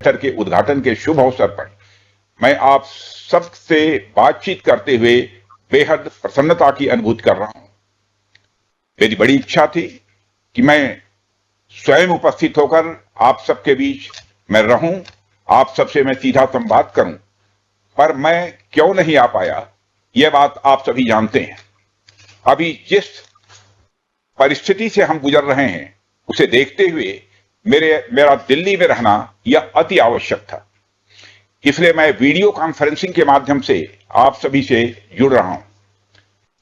Centre के उद्घाटन के शुभ अवसर पर मैं आप सबसे बातचीत करते हुए बेहद प्रसन्नता की अनुभूति कर रहा हूं। मेरी बड़ी इच्छा थी कि मैं स्वयं उपस्थित होकर आप सबके बीच मैं रहूं, आप सबसे मैं सीधा संवाद करूं, पर मैं क्यों नहीं आ पाया यह बात आप सभी जानते हैं। अभी जिस परिस्थिति से हम गुजर रहे हैं उसे देखते हुए मेरा दिल्ली में रहना यह अति आवश्यक था। इसलिए मैं वीडियो कॉन्फ्रेंसिंग के माध्यम से आप सभी से जुड़ रहा हूं।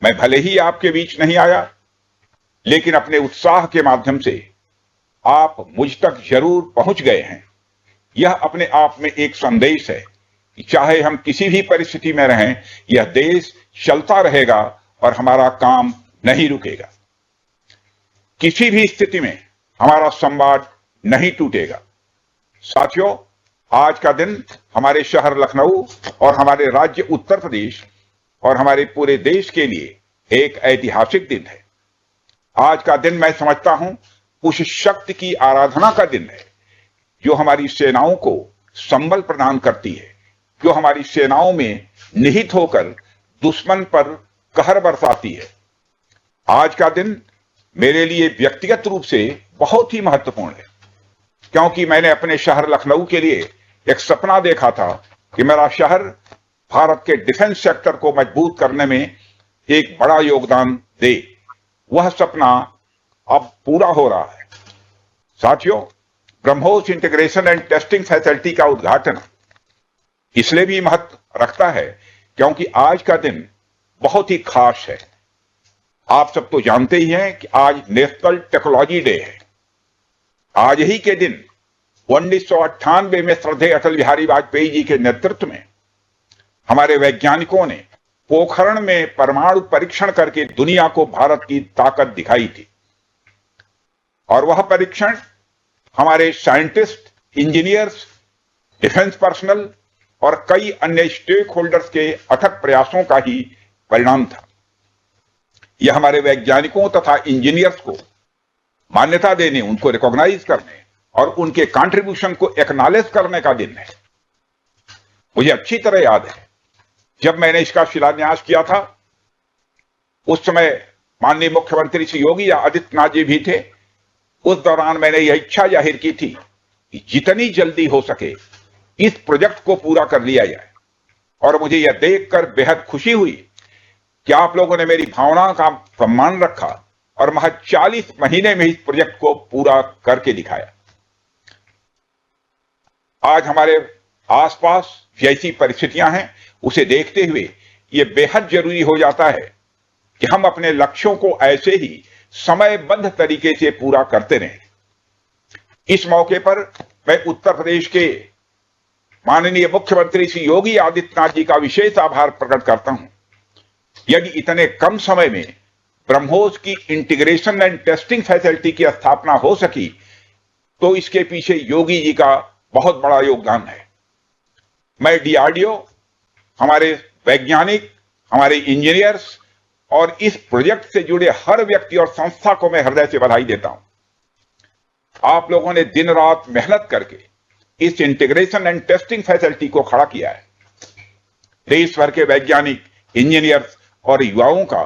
मैं भले ही आपके बीच नहीं आया, लेकिन अपने उत्साह के माध्यम से आप मुझ तक जरूर पहुंच गए हैं। यह अपने आप में एक संदेश है कि चाहे हम किसी भी परिस्थिति में रहें, यह देश चलता रहेगा और हमारा काम नहीं रुकेगा। किसी भी स्थिति में हमारा संवाद नहीं टूटेगा। साथियों, आज का दिन हमारे शहर लखनऊ और हमारे राज्य उत्तर प्रदेश और हमारे पूरे देश के लिए एक ऐतिहासिक दिन है। आज का दिन मैं समझता हूं उस शक्ति की आराधना का दिन है जो हमारी सेनाओं को संबल प्रदान करती है, जो हमारी सेनाओं में निहित होकर दुश्मन पर कहर बरसाती है। आज का दिन मेरे लिए व्यक्तिगत रूप से बहुत ही महत्वपूर्ण है, क्योंकि मैंने अपने शहर लखनऊ के लिए एक सपना देखा था कि मेरा शहर भारत के डिफेंस सेक्टर को मजबूत करने में एक बड़ा योगदान दे। वह सपना अब पूरा हो रहा है। साथियों, BrahMos integration and testing facility का उद्घाटन इसलिए भी महत्व रखता है क्योंकि आज का दिन बहुत ही खास है। आप सब तो जानते ही हैं कि आज नेशनल टेक्नोलॉजी डे है। आज ही के दिन 1998 में श्रद्धेय अटल बिहारी वाजपेयी जी के नेतृत्व में हमारे वैज्ञानिकों ने पोखरण में परमाणु परीक्षण करके दुनिया को भारत की ताकत दिखाई थी। और वह परीक्षण हमारे साइंटिस्ट, इंजीनियर्स, डिफेंस पर्सनल और कई अन्य स्टेक होल्डर्स के अथक प्रयासों का ही परिणाम था। यह हमारे वैज्ञानिकों तथा इंजीनियर्स को मान्यता देने, उनको रिकॉग्नाइज करने और उनके कंट्रीब्यूशन को एक्नॉलेज करने का दिन है। मुझे अच्छी तरह याद है जब मैंने इसका शिलान्यास किया था, उस समय माननीय मुख्यमंत्री श्री योगी आदित्यनाथ जी भी थे। उस दौरान मैंने यह इच्छा जाहिर की थी कि जितनी जल्दी हो सके इस प्रोजेक्ट को पूरा कर लिया जाए। और मुझे यह देखकर बेहद खुशी हुई कि आप लोगों ने मेरी भावना का सम्मान रखा और महज 40 महीने में इस प्रोजेक्ट को पूरा करके दिखाया। आज हमारे आसपास जैसी परिस्थितियां हैं उसे देखते हुए यह बेहद जरूरी हो जाता है कि हम अपने लक्ष्यों को ऐसे ही समयबद्ध तरीके से पूरा करते रहें। इस मौके पर मैं उत्तर प्रदेश के माननीय मुख्यमंत्री श्री योगी आदित्यनाथ जी का विशेष आभार प्रकट करता हूं। यदि इतने कम समय में ब्रह्मोस की इंटीग्रेशन एंड टेस्टिंग फैसिलिटी की स्थापना हो सकी तो इसके पीछे योगी जी का बहुत बड़ा योगदान है। मैं डीआरडीओ, हमारे वैज्ञानिक, हमारे इंजीनियर्स और इस प्रोजेक्ट से जुड़े हर व्यक्ति और संस्था को मैं हृदय से बधाई देता हूं। आप लोगों ने दिन रात मेहनत करके इस इंटीग्रेशन एंड टेस्टिंग फैसिलिटी को खड़ा किया है। देश भर के वैज्ञानिक, इंजीनियर्स और युवाओं का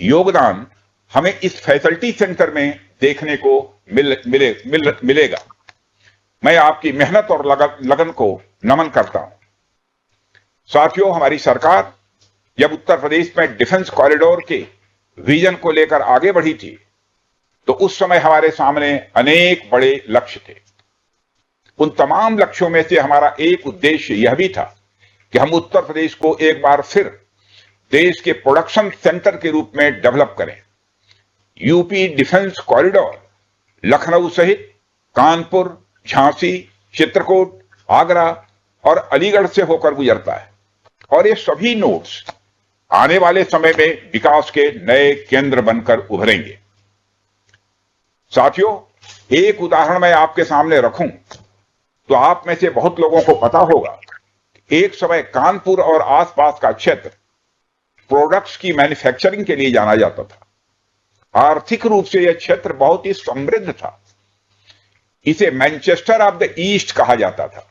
योगदान हमें इस फैसिलिटी सेंटर में देखने को मिलेगा। मैं आपकी मेहनत और लगन को नमन करता हूं। साथियों, हमारी सरकार जब उत्तर प्रदेश में डिफेंस कॉरिडोर के विजन को लेकर आगे बढ़ी थी तो उस समय हमारे सामने अनेक बड़े लक्ष्य थे। उन तमाम लक्ष्यों में से हमारा एक उद्देश्य यह भी था कि हम उत्तर प्रदेश को एक बार फिर देश के प्रोडक्शन सेंटर के रूप में डेवलप करें। यूपी डिफेंस कॉरिडोर लखनऊ सहित कानपुर, झांसी, चित्रकूट, आगरा और अलीगढ़ से होकर गुजरता है और ये सभी नोड्स आने वाले समय में विकास के नए केंद्र बनकर उभरेंगे। साथियों, एक उदाहरण मैं आपके सामने रखूं तो आप में से बहुत लोगों को पता होगा कि एक समय कानपुर और आसपास का क्षेत्र प्रोडक्ट्स की मैन्युफैक्चरिंग के लिए जाना जाता था। आर्थिक रूप से यह क्षेत्र बहुत ही समृद्ध था। इसे मैनचेस्टर ऑफ द ईस्ट कहा जाता था।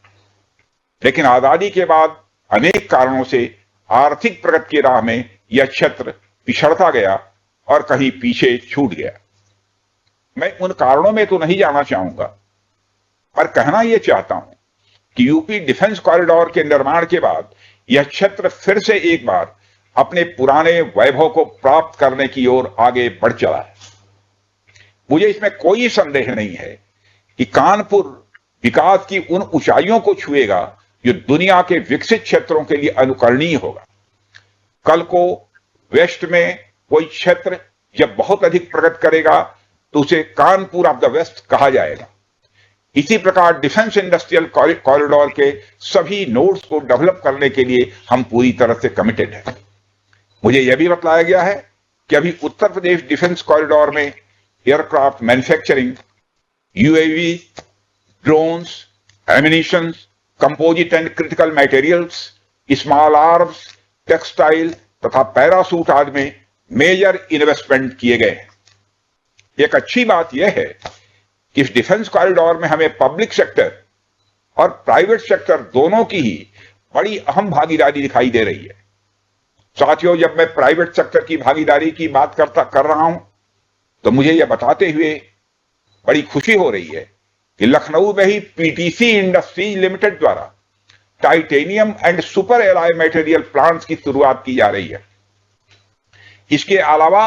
लेकिन आजादी के बाद अनेक कारणों से आर्थिक प्रगति की राह में यह क्षेत्र पिछड़ता गया और कहीं पीछे छूट गया। मैं उन कारणों में तो नहीं जाना चाहूंगा, पर कहना यह चाहता हूं कि यूपी डिफेंस कॉरिडोर के निर्माण के बाद यह क्षेत्र फिर से एक बार अपने पुराने वैभव को प्राप्त करने की ओर आगे बढ़ चला है। मुझे इसमें कोई संदेह नहीं है कि कानपुर विकास की उन ऊंचाइयों को छुएगा जो दुनिया के विकसित क्षेत्रों के लिए अनुकरणीय होगा। कल को वेस्ट में कोई क्षेत्र जब बहुत अधिक प्रगति करेगा तो उसे कानपुर ऑफ द वेस्ट कहा जाएगा। इसी प्रकार डिफेंस इंडस्ट्रियल कॉरिडोर के सभी नोड्स को डेवलप करने के लिए हम पूरी तरह से कमिटेड हैं। मुझे यह भी बताया गया है कि अभी उत्तर प्रदेश डिफेंस कॉरिडोर में aircraft manufacturing, UAV, drones, ammunition, composite and critical materials, small arms, textile तथा पैरासूट आदि में मेजर इन्वेस्टमेंट किए गए हैं। एक अच्छी बात यह है कि इस डिफेंस कॉरिडोर में हमें पब्लिक सेक्टर और प्राइवेट सेक्टर दोनों की ही बड़ी अहम भागीदारी दिखाई दे रही है। साथियों, जब मैं प्राइवेट सेक्टर की भागीदारी की बात कर रहा हूं तो मुझे यह बताते हुए बड़ी खुशी हो रही है कि लखनऊ में ही पीटीसी इंडस्ट्रीज लिमिटेड द्वारा titanium and super alloy material plants की शुरुआत की जा रही है। इसके अलावा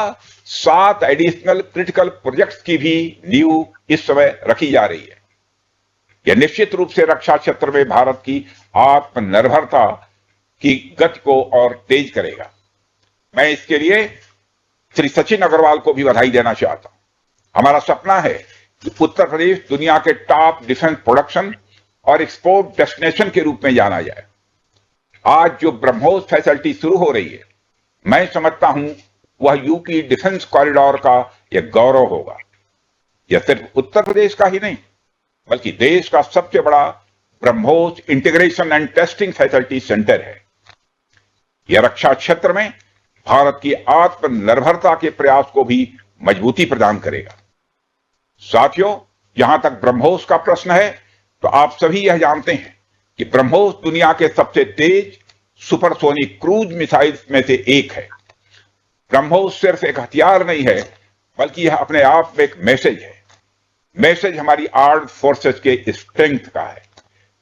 7 एडिशनल क्रिटिकल प्रोजेक्ट्स की भी नींव इस समय रखी जा रही है। यह निश्चित रूप से रक्षा क्षेत्र में भारत की आत्मनिर्भरता की गति को और तेज करेगा। मैं इसके लिए श्री सचिन अग्रवाल को भी बधाई देना चाहता हूं। हमारा सपना है कि उत्तर प्रदेश दुनिया के टॉप डिफेंस प्रोडक्शन और एक्सपोर्ट डेस्टिनेशन के रूप में जाना जाए। आज जो ब्रह्मोस फैसिलिटी शुरू हो रही है, मैं समझता हूं वह यूपी डिफेंस कॉरिडोर का यह गौरव होगा। यह सिर्फ उत्तर प्रदेश का ही नहीं बल्कि देश का सबसे बड़ा BrahMos integration and testing facility centre है। यह रक्षा क्षेत्र में भारत की आत्मनिर्भरता के प्रयास को भी मजबूती प्रदान करेगा। साथियों, जहां तक ब्रह्मोस का प्रश्न है तो आप सभी यह जानते हैं कि ब्रह्मोस दुनिया के सबसे तेज सुपरसोनिक क्रूज मिसाइल्स में से एक है। ब्रह्मोस सिर्फ एक हथियार नहीं है बल्कि यह अपने आप में एक मैसेज है। मैसेज हमारी आर्म्ड फोर्सेस के स्ट्रेंथ का है।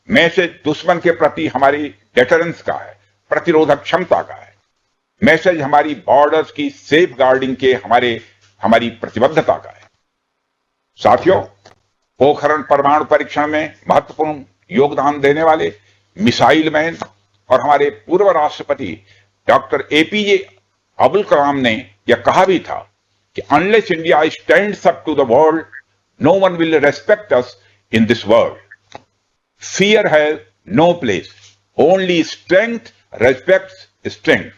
मैसेज दुश्मन के प्रति हमारी डेटरेंस का है, प्रतिरोधक क्षमता का है। मैसेज हमारी बॉर्डर्स की सेफ गार्डिंग के हमारी प्रतिबद्धता का है। साथियों, पोखरण परमाणु परीक्षण में महत्वपूर्ण योगदान देने वाले मिसाइल मैन और हमारे पूर्व राष्ट्रपति डॉक्टर एपीजे अब्दुल कलाम ने यह कहा भी था कि unless India stands up to the world, no one will respect us in this world. Fear has no place, only strength respects strength.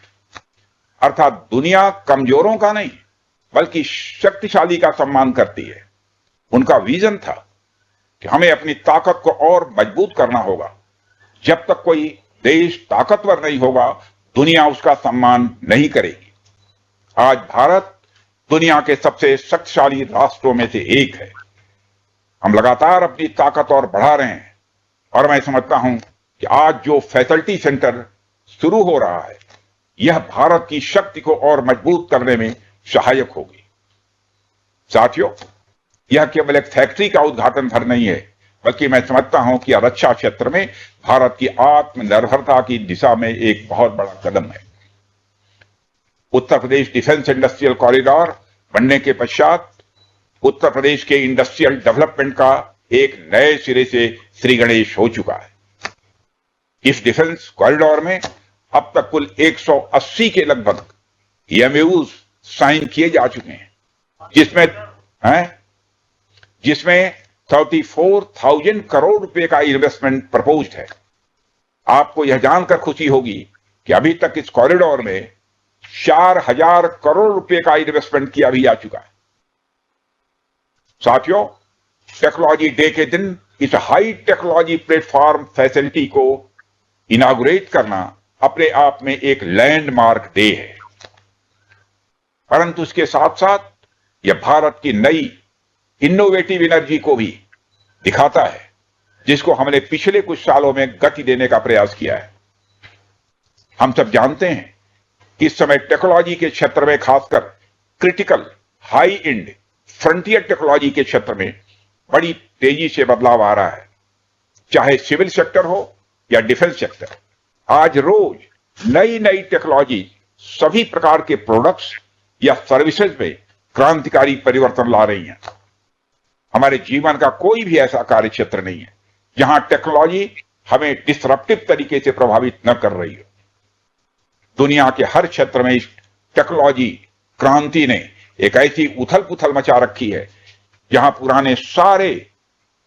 अर्थात दुनिया कमजोरों का नहीं बल्कि शक्तिशाली का सम्मान करती है। उनका विजन था कि हमें अपनी ताकत को और मजबूत करना होगा। जब तक कोई देश ताकतवर नहीं होगा, दुनिया उसका सम्मान नहीं करेगी। आज भारत दुनिया के सबसे शक्तिशाली राष्ट्रों में से एक है। हम लगातार अपनी ताकत और बढ़ा रहे हैं और मैं समझता हूं कि आज जो फैसिलिटी सेंटर शुरू हो रहा है, यह भारत की शक्ति को और मजबूत करने में सहायक होगी। साथियों, यह केवल एक फैक्ट्री का उद्घाटन भर नहीं है बल्कि मैं समझता हूं कि रक्षा क्षेत्र में भारत की आत्मनिर्भरता की दिशा में एक बहुत बड़ा कदम है। उत्तर प्रदेश डिफेंस इंडस्ट्रियल कॉरिडोर बनने के पश्चात उत्तर प्रदेश के इंडस्ट्रियल डेवलपमेंट का एक नए सिरे से श्री गणेश हो चुका है। इस डिफेंस कॉरिडोर में अब तक कुल 180 के लगभग एमओयूज साइन किए जा चुके हैं, जिसमें 34,000 करोड़ रुपए का इन्वेस्टमेंट प्रपोज्ड है। आपको यह जानकर खुशी होगी कि अभी तक इस कॉरिडोर में 4,000 करोड़ रुपए का इन्वेस्टमेंट किया भी जा चुका है। साथियों, टेक्नोलॉजी डे के दिन इस हाई टेक्नोलॉजी प्लेटफॉर्म फैसिलिटी को इनागुरेट करना अपने आप में एक लैंडमार्क डे है, परंतु इसके साथ साथ यह भारत की नई इनोवेटिव एनर्जी को भी दिखाता है। जिसको हमने पिछले कुछ सालों में गति देने का प्रयास किया है। हम सब जानते हैं कि इस समय टेक्नोलॉजी के क्षेत्र में, खासकर critical high and frontier technology के क्षेत्र में बड़ी तेजी से बदलाव आ रहा है, चाहे सिविल सेक्टर हो या डिफेंस सेक्टर। आज रोज नई नई टेक्नोलॉजी सभी प्रकार के प्रोडक्ट्स या सर्विसेज में क्रांतिकारी परिवर्तन ला रही हैं। हमारे जीवन का कोई भी ऐसा कार्य क्षेत्र नहीं है जहां टेक्नोलॉजी हमें डिसरप्टिव तरीके से प्रभावित न कर रही हो। दुनिया के हर क्षेत्र में इस टेक्नोलॉजी क्रांति ने एक ऐसी उथल पुथल मचा रखी है जहां पुराने सारे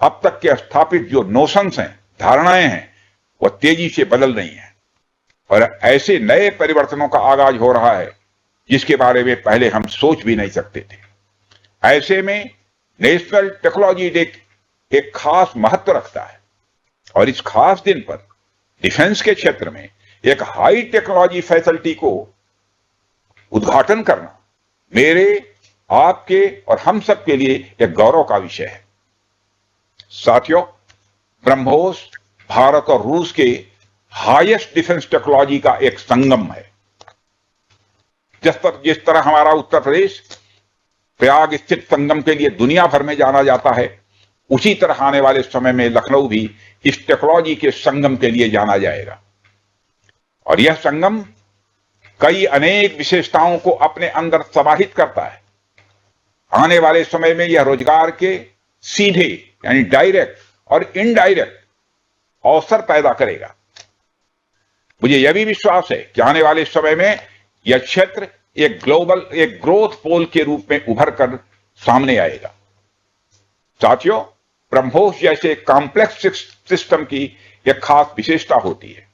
अब तक के स्थापित जो नोशंस हैं, धारणाएं हैं, वो तेजी से बदल रही हैं और ऐसे नए परिवर्तनों का आगाज हो रहा है जिसके बारे में पहले हम सोच भी नहीं सकते थे। ऐसे में नेशनल टेक्नोलॉजी डे एक खास महत्व रखता है और इस खास दिन पर डिफेंस के क्षेत्र में एक हाई टेक्नोलॉजी फैसिलिटी को उद्घाटन करना मेरे, आपके और हम सब के लिए एक गौरव का विषय है। साथियों, ब्रह्मोस भारत और रूस के हाईएस्ट डिफेंस टेक्नोलॉजी का एक संगम है। जिस तरह हमारा उत्तर प्रदेश प्रयाग स्थित संगम के लिए दुनिया भर में जाना जाता है, उसी तरह आने वाले समय में लखनऊ भी इस टेक्नोलॉजी के संगम के लिए जाना जाएगा और यह संगम कई अनेक विशेषताओं को अपने अंदर समाहित करता है। आने वाले समय में यह रोजगार के सीधे यानी डायरेक्ट और इनडायरेक्ट अवसर पैदा करेगा। मुझे यह भी विश्वास है कि आने वाले समय में यह क्षेत्र एक ग्रोथ पोल के रूप में उभर कर सामने आएगा। साथियों, ब्रह्मोस जैसे कॉम्प्लेक्स सिस्टम की एक खास विशेषता होती है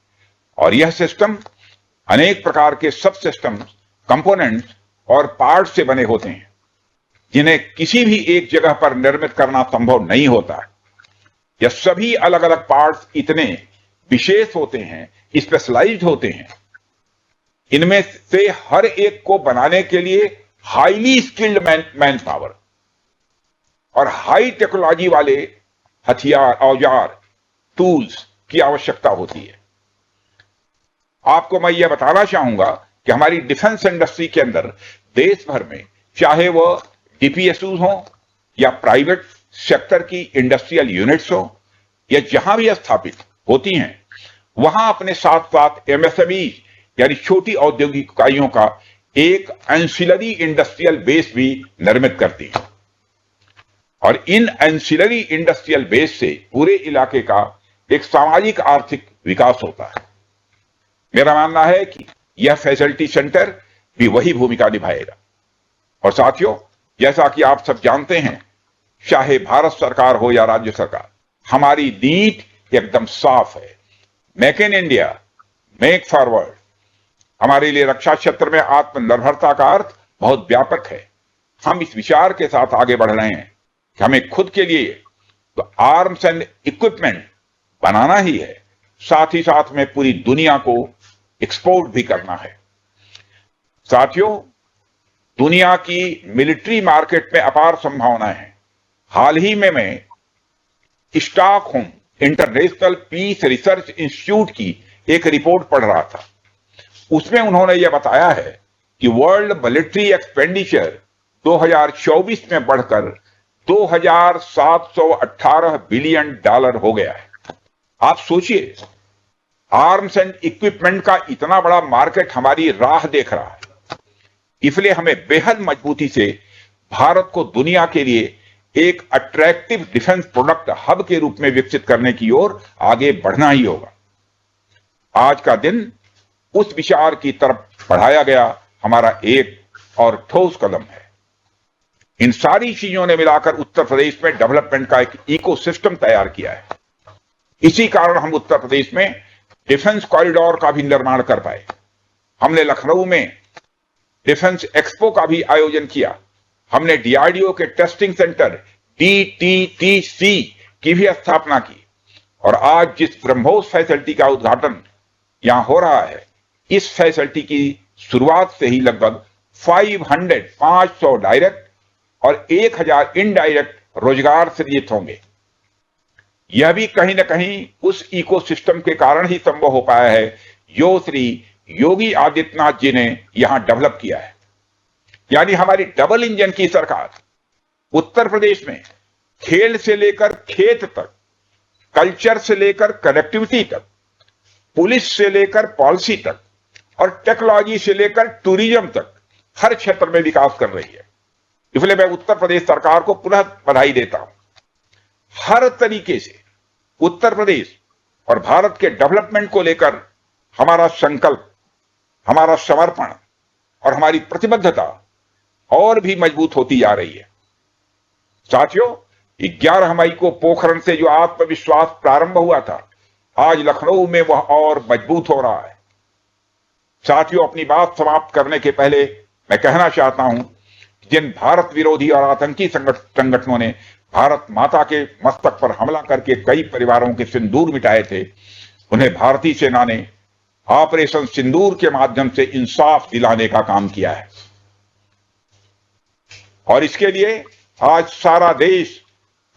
और यह सिस्टम अनेक प्रकार के सब सिस्टम, कंपोनेंट्स और पार्ट से बने होते हैं जिन्हें किसी भी एक जगह पर निर्मित करना संभव नहीं होता। यह सभी अलग अलग पार्ट्स इतने विशेष होते हैं, स्पेशलाइज्ड होते हैं, इनमें से हर एक को बनाने के लिए हाईली स्किल्ड मैन पावर और हाई टेक्नोलॉजी वाले हथियार, औजार, टूल्स की आवश्यकता होती है। आपको मैं यह बताना चाहूंगा कि हमारी डिफेंस इंडस्ट्री के अंदर देश भर में, चाहे वह डीपीएसयू हो या प्राइवेट सेक्टर की इंडस्ट्रियल यूनिट्स हो या जहां भी स्थापित होती हैं, वहां अपने साथ साथ एमएसएमई यानी छोटी औद्योगिक इकाइयों का एक एंसिलरी इंडस्ट्रियल बेस भी निर्मित करती है और इन एंसिलरी इंडस्ट्रियल बेस से पूरे इलाके का एक सामाजिक आर्थिक विकास होता है। मेरा मानना है कि यह फैसिलिटी सेंटर भी वही भूमिका निभाएगा। और साथियों, जैसा कि आप सब जानते हैं, चाहे भारत सरकार हो या राज्य सरकार, हमारी नीति एकदम साफ है। Make in India, make forward. हमारे लिए रक्षा क्षेत्र में आत्मनिर्भरता का अर्थ बहुत व्यापक है। हम इस विचार के साथ आगे बढ़ रहे हैं कि हमें खुद के लिए तो आर्म्स एंड इक्विपमेंट बनाना ही है, साथ ही साथ में पूरी दुनिया को एक्सपोर्ट भी करना है। साथियों, दुनिया की मिलिट्री मार्केट में अपार संभावनाएं हैं। हाल ही में मैं Stockholm International Peace Research Institute की एक रिपोर्ट पढ़ रहा था। उसमें उन्होंने यह बताया है कि वर्ल्ड मिलिट्री एक्सपेंडिचर 2024 में बढ़कर $2,718 बिलियन हो गया है। आप सोचिए, आर्म्स एंड इक्विपमेंट का इतना बड़ा मार्केट हमारी राह देख रहा है। इसलिए हमें बेहद मजबूती से भारत को दुनिया के लिए एक अट्रैक्टिव डिफेंस प्रोडक्ट हब के रूप में विकसित करने की ओर आगे बढ़ना ही होगा। आज का दिन उस विचार की तरफ बढ़ाया गया हमारा एक और ठोस कदम है। इन सारी चीजों ने मिलाकर उत्तर प्रदेश में डेवलपमेंट का एक इकोसिस्टम तैयार किया है। इसी कारण हम उत्तर प्रदेश में डिफेंस कॉरिडोर का भी निर्माण कर पाए। हमने लखनऊ में डिफेंस एक्सपो का भी आयोजन किया। हमने डीआरडीओ के टेस्टिंग सेंटर DTTC की भी स्थापना की और आज जिस ब्रह्मोस फैसिलिटी का उद्घाटन यहां हो रहा है, इस फैसिलिटी की शुरुआत से ही लगभग 500 डायरेक्ट और 1000 इनडायरेक्ट रोजगार सृजित होंगे। यह भी कहीं ना कहीं उस इकोसिस्टम के कारण ही संभव हो पाया है जो श्री योगी आदित्यनाथ जी ने यहां डेवलप किया है। यानी हमारी डबल इंजन की सरकार उत्तर प्रदेश में खेल से लेकर खेत तक, कल्चर से लेकर कनेक्टिविटी तक, पुलिस से लेकर पॉलिसी तक और टेक्नोलॉजी से लेकर टूरिज्म तक हर क्षेत्र में विकास कर रही है। इसलिए मैं उत्तर प्रदेश सरकार को पुनः बधाई देता हूं। हर तरीके से उत्तर प्रदेश और भारत के डेवलपमेंट को लेकर हमारा संकल्प, हमारा समर्पण और हमारी प्रतिबद्धता और भी मजबूत होती जा रही है। साथियों, 11 मई को पोखरण से जो आत्मविश्वास प्रारंभ हुआ था, आज लखनऊ में वह और मजबूत हो रहा है। साथियों, अपनी बात समाप्त करने के पहले मैं कहना चाहता हूं, जिन भारत विरोधी और आतंकी संगठनों ने भारत माता के मस्तक पर हमला करके कई परिवारों के सिंदूर मिटाए थे, उन्हें भारतीय सेना ने ऑपरेशन सिंदूर के माध्यम से इंसाफ दिलाने का काम किया है। और इसके लिए आज सारा देश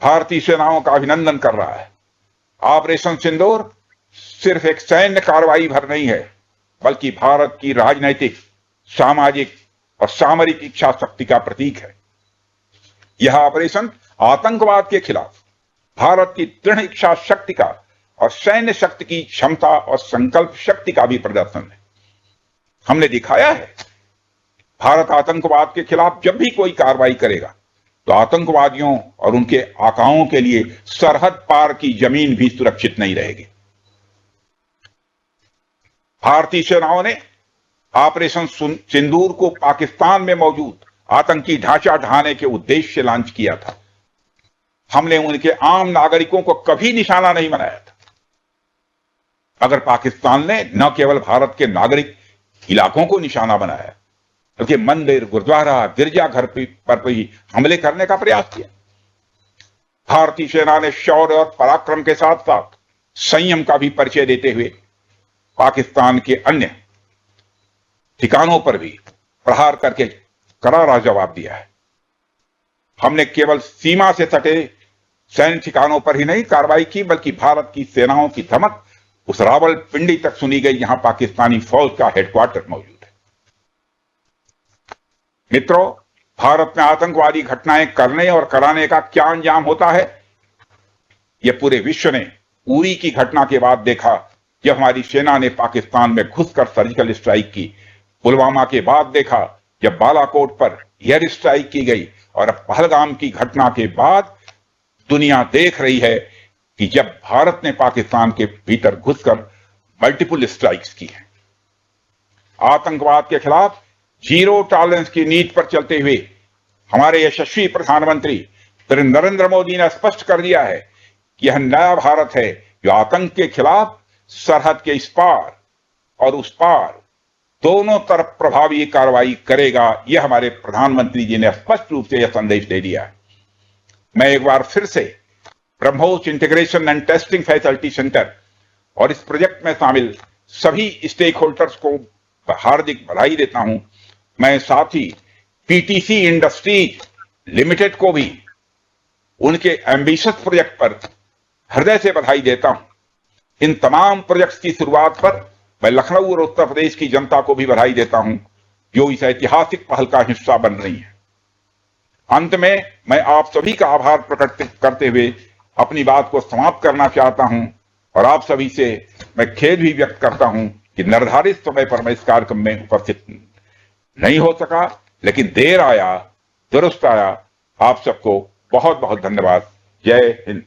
भारतीय सेनाओं का अभिनंदन कर रहा है। ऑपरेशन सिंदूर सिर्फ एक सैन्य कार्रवाई भर नहीं है, बल्कि भारत की राजनैतिक, सामाजिक और सामरिक इच्छा शक्ति का प्रतीक है। यह ऑपरेशन आतंकवाद के खिलाफ भारत की दृढ़ इच्छा शक्ति का और सैन्य शक्ति की क्षमता और संकल्प शक्ति का भी प्रदर्शन है। हमने दिखाया है, भारत आतंकवाद के खिलाफ जब भी कोई कार्रवाई करेगा तो आतंकवादियों और उनके आकाओं के लिए सरहद पार की जमीन भी सुरक्षित नहीं रहेगी। भारतीय सेनाओं ने ऑपरेशन सिंदूर को पाकिस्तान में मौजूद आतंकी ढांचा ढहाने के उद्देश्य से लॉन्च किया था। हमने उनके आम नागरिकों को कभी निशाना नहीं बनाया था। अगर पाकिस्तान ने न केवल भारत के नागरिक इलाकों को निशाना बनाया, बल्कि मंदिर, गुरुद्वारा, गिरजाघर पर भी हमले करने का प्रयास किया। भारतीय सेना ने शौर्य और पराक्रम के साथ साथ संयम का भी परिचय देते हुए पाकिस्तान के अन्य ठिकानों पर भी प्रहार करके करारा जवाब दिया है। हमने केवल सीमा से सटे सैन्य ठिकानों पर ही नहीं कार्रवाई की, बल्कि भारत की सेनाओं की धमक उस रावलपिंडी तक सुनी गई जहां पाकिस्तानी फौज का हेडक्वार्टर मौजूद है। मित्रों, भारत में आतंकवादी घटनाएं करने और कराने का क्या अंजाम होता है, यह पूरे विश्व ने उरी की घटना के बाद देखा, जब हमारी सेना ने पाकिस्तान में घुसकर सर्जिकल स्ट्राइक की। पुलवामा के बाद देखा, जब बालाकोट पर एयर स्ट्राइक की गई, और अब पहलगाम की घटना के बाद दुनिया देख रही है कि जब भारत ने पाकिस्तान के भीतर घुसकर मल्टीपल स्ट्राइक्स की हैं। आतंकवाद के खिलाफ जीरो टॉलरेंस की नीति पर चलते हुए हमारे यशस्वी प्रधानमंत्री श्री नरेंद्र मोदी ने स्पष्ट कर दिया है कि यह नया भारत है जो आतंक के खिलाफ सरहद के इस पार और उस पार दोनों तरफ प्रभावी कार्रवाई करेगा। यह हमारे प्रधानमंत्री जी ने स्पष्ट रूप से यह संदेश दे दिया है। मैं एक बार फिर से BrahMos integration and testing facility centre और इस प्रोजेक्ट में शामिल सभी स्टेक होल्डर्स को हार्दिक बधाई देता हूं। मैं साथ ही पीटीसी इंडस्ट्रीज लिमिटेड को भी उनके एम्बिशियस प्रोजेक्ट पर हृदय से बधाई देता हूं। इन तमाम प्रोजेक्ट्स की शुरुआत पर मैं लखनऊ और उत्तर प्रदेश की जनता को भी बधाई देता हूं, जो इस ऐतिहासिक पहल का हिस्सा बन रही है। अंत में मैं आप सभी का आभार प्रकट करते हुए अपनी बात को समाप्त करना चाहता हूं, और आप सभी से मैं खेद भी व्यक्त करता हूं कि निर्धारित समय पर मैं इस कार्यक्रम में उपस्थित नहीं हो सका, लेकिन देर आया दुरुस्त आया। आप सबको बहुत बहुत धन्यवाद। जय हिंद।